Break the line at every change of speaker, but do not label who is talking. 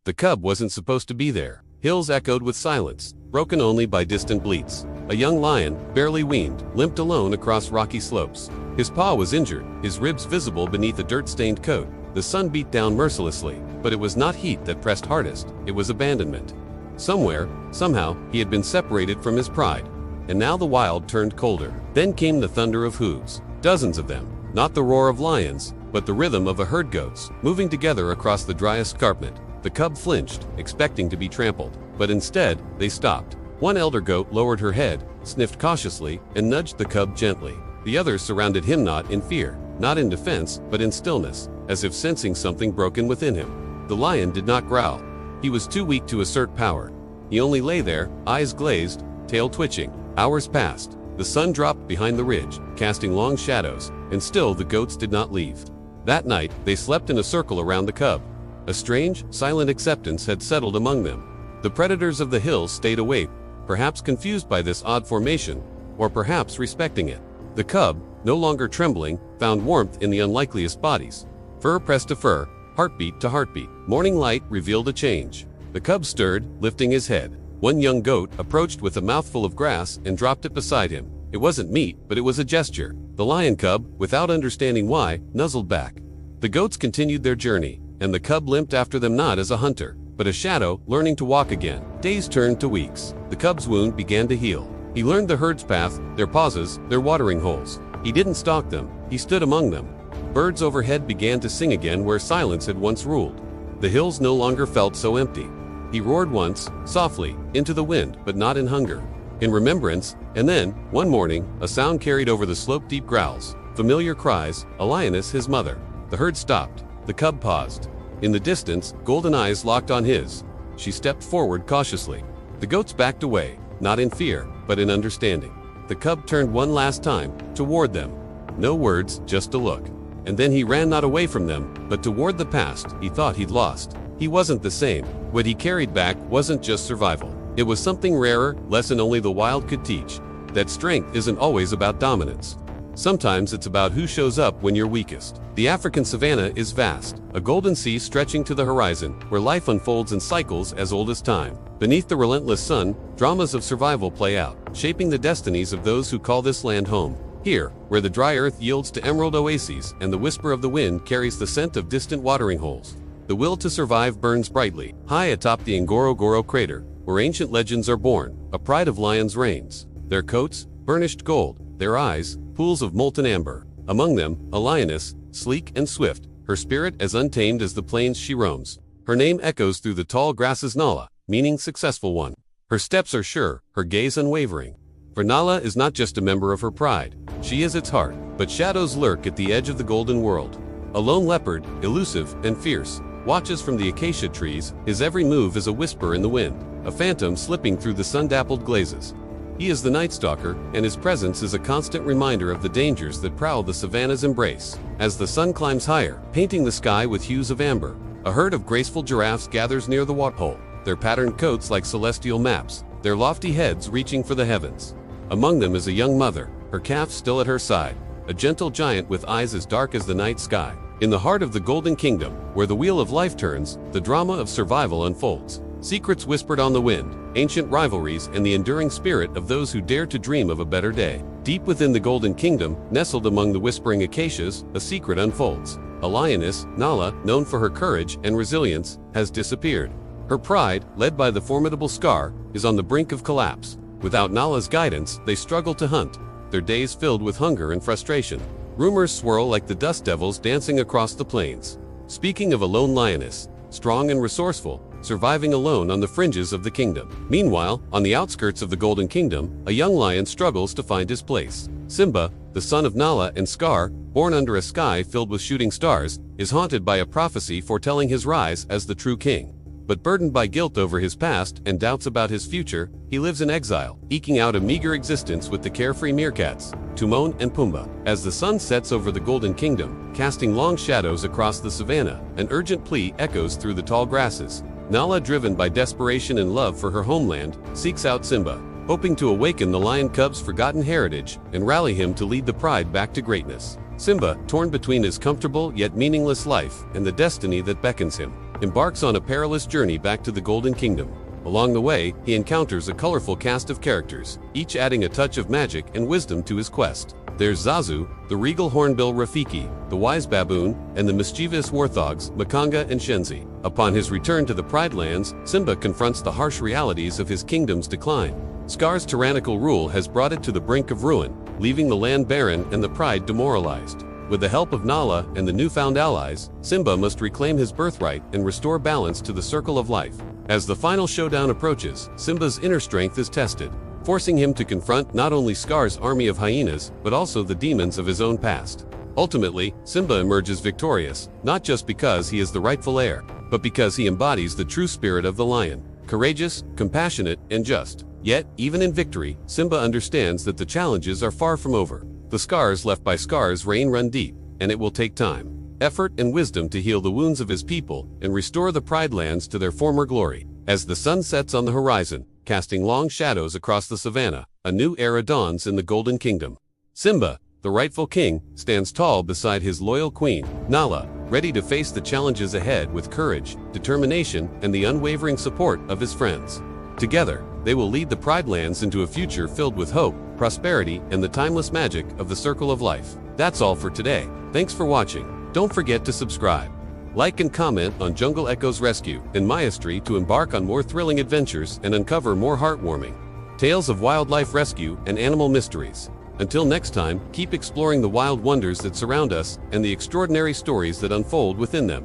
The cub wasn't supposed to be there. Hills echoed with silence, broken only by distant bleats. A young lion, barely weaned, limped alone across rocky slopes. His paw was injured, his ribs visible beneath a dirt-stained coat. The sun beat down mercilessly, but it was not heat that pressed hardest, it was abandonment. Somewhere, somehow, he had been separated from his pride, and now the wild turned colder. Then came the thunder of hooves, dozens of them, not the roar of lions, but the rhythm of a herd goats, moving together across the dry escarpment. The cub flinched, expecting to be trampled, but instead, they stopped. One elder goat lowered her head, sniffed cautiously, and nudged the cub gently. The others surrounded him not in fear, not in defense, but in stillness, as if sensing something broken within him. The lion did not growl. He was too weak to assert power. He only lay there, eyes glazed, tail twitching. Hours passed. The sun dropped behind the ridge, casting long shadows, and still the goats did not leave. That night, they slept in a circle around the cub. A strange, silent acceptance had settled among them. The predators of the hills stayed awake, perhaps confused by this odd formation, or perhaps respecting it. The cub, no longer trembling, found warmth in the unlikeliest bodies. Fur pressed to fur, heartbeat to heartbeat. Morning light revealed a change. The cub stirred, lifting his head. One young goat approached with a mouthful of grass and dropped it beside him. It wasn't meat, but it was a gesture. The lion cub, without understanding why, nuzzled back. The goats continued their journey, and the cub limped after them not as a hunter, but a shadow, learning to walk again. Days turned to weeks. The cub's wound began to heal. He learned the herd's path, their pauses, their watering holes. He didn't stalk them, he stood among them. Birds overhead began to sing again where silence had once ruled. The hills no longer felt so empty. He roared once, softly, into the wind, but not in hunger, in remembrance, and then, one morning, a sound carried over the slope deep growls, familiar cries, a lioness his mother. The herd stopped. The cub paused. In the distance, golden eyes locked on his. She stepped forward cautiously. The goats backed away, not in fear, but in understanding. The cub turned one last time, toward them. No words, just a look. And then he ran not away from them, but toward the past he thought he'd lost. He wasn't the same. What he carried back wasn't just survival. It was something rarer, lesson only the wild could teach. That strength isn't always about dominance. Sometimes it's about who shows up when you're weakest. The African savanna is vast, a golden sea stretching to the horizon, where life unfolds in cycles as old as time. Beneath the relentless sun, dramas of survival play out, shaping the destinies of those who call this land home. Here, where the dry earth yields to emerald oases and the whisper of the wind carries the scent of distant watering holes, the will to survive burns brightly. High atop the Ngorongoro crater, where ancient legends are born, a pride of lions reigns. Their coats, burnished gold, their eyes, pools of molten amber. Among them, a lioness, sleek and swift, her spirit as untamed as the plains she roams. Her name echoes through the tall grasses, Nala, meaning successful one. Her steps are sure, her gaze unwavering. For Nala is not just a member of her pride, she is its heart. But shadows lurk at the edge of the golden world. A lone leopard, elusive and fierce, watches from the acacia trees, his every move is a whisper in the wind, a phantom slipping through the sun-dappled glazes. He is the night stalker, and his presence is a constant reminder of the dangers that prowl the savanna's embrace. As the sun climbs higher, painting the sky with hues of amber, a herd of graceful giraffes gathers near the waterhole, their patterned coats like celestial maps, their lofty heads reaching for the heavens. Among them is a young mother, her calf still at her side, a gentle giant with eyes as dark as the night sky. In the heart of the Golden Kingdom, where the wheel of life turns, the drama of survival unfolds. Secrets whispered on the wind, ancient rivalries, and the enduring spirit of those who dare to dream of a better day. Deep within the Golden Kingdom, nestled among the whispering acacias, a secret unfolds. A lioness, Nala, known for her courage and resilience, has disappeared. Her pride, led by the formidable Scar, is on the brink of collapse. Without Nala's guidance, they struggle to hunt, their days filled with hunger and frustration. Rumors swirl like the dust devils dancing across the plains, speaking of a lone lioness, strong and resourceful, surviving alone on the fringes of the kingdom. Meanwhile, on the outskirts of the Golden Kingdom, a young lion struggles to find his place. Simba, the son of Nala and Scar, born under a sky filled with shooting stars, is haunted by a prophecy foretelling his rise as the true king. But burdened by guilt over his past and doubts about his future, he lives in exile, eking out a meager existence with the carefree meerkats, Timon and Pumbaa. As the sun sets over the Golden Kingdom, casting long shadows across the savannah, an urgent plea echoes through the tall grasses. Nala, driven by desperation and love for her homeland, seeks out Simba, hoping to awaken the lion cub's forgotten heritage and rally him to lead the pride back to greatness. Simba, torn between his comfortable yet meaningless life and the destiny that beckons him, embarks on a perilous journey back to the Golden Kingdom. Along the way, he encounters a colorful cast of characters, each adding a touch of magic and wisdom to his quest. There's Zazu, the regal hornbill Rafiki, the wise baboon, and the mischievous warthogs Makanga and Shenzi. Upon his return to the Pride Lands, Simba confronts the harsh realities of his kingdom's decline. Scar's tyrannical rule has brought it to the brink of ruin, leaving the land barren and the pride demoralized. With the help of Nala and the newfound allies, Simba must reclaim his birthright and restore balance to the circle of life. As the final showdown approaches, Simba's inner strength is tested, forcing him to confront not only Scar's army of hyenas, but also the demons of his own past. Ultimately, Simba emerges victorious, not just because he is the rightful heir, but because he embodies the true spirit of the lion, courageous, compassionate, and just. Yet, even in victory, Simba understands that the challenges are far from over. The scars left by Scar's reign run deep, and it will take time, effort, and wisdom to heal the wounds of his people and restore the Pride Lands to their former glory. As the sun sets on the horizon, casting long shadows across the savannah, a new era dawns in the Golden Kingdom. Simba, the rightful king, stands tall beside his loyal queen, Nala, ready to face the challenges ahead with courage, determination, and the unwavering support of his friends. Together, they will lead the Pride Lands into a future filled with hope, prosperity, and the timeless magic of the circle of life. That's all for today. Thanks for watching. Don't forget to subscribe, like, and comment on Jungle Echo's rescue and mastery to embark on more thrilling adventures and uncover more heartwarming tales of wildlife rescue and animal mysteries. Until next time, keep exploring the wild wonders that surround us and the extraordinary stories that unfold within them.